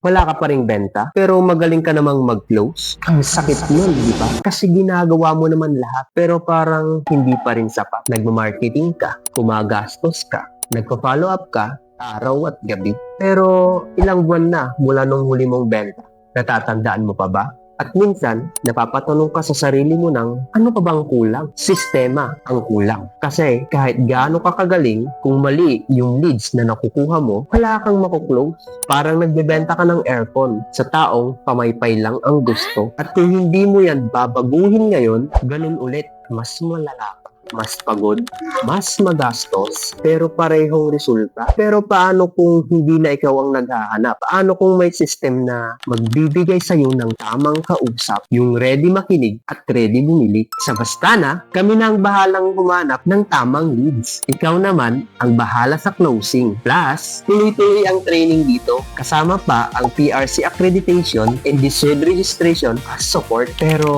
wala ka pa ring benta, pero magaling ka namang mag-close. Ang sakit nun, di ba? Kasi ginagawa mo naman lahat, pero parang hindi pa rin sapat. Nagmamarketing ka, gumagastos ka, nagpa-follow up ka, araw at gabi. Pero ilang buwan na mula nung huli mong benta, natatandaan mo pa ba? At minsan, napapatanong ka sa sarili mo ng, ano pa bang kulang? Sistema ang kulang. Kasi kahit gaano ka kagaling, kung mali yung leads na nakukuha mo, wala kang makuklose. Parang nagbebenta ka ng aircon sa taong pamaypay lang ang gusto. At kung hindi mo yan babaguhin ngayon, ganun ulit, mas malala, mas pagod, mas magastos, pero parehong resulta. Pero paano kung hindi na ikaw ang naghahanap? Paano kung may system na magbibigay sa'yo ng tamang kausap, yung ready makinig at ready bumili? Sa Vastana, kami na ang bahalang humanap ng tamang leads. Ikaw naman ang bahala sa closing. Plus, tuloy-tuloy ang training dito. Kasama pa ang PRC accreditation and deserved registration as support. Pero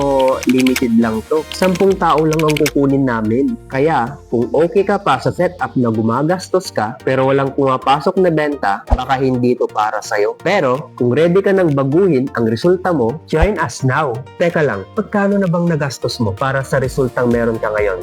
limited lang to. 10 tao lang ang kukunin namin. Kaya, kung okay ka pa sa setup na gumagastos ka, pero walang pumapasok na benta, baka hindi ito para sa'yo. Pero, kung ready ka nang baguhin ang resulta mo, join us now. Teka lang, magkano na bang nagastos mo para sa resultang meron ka ngayon?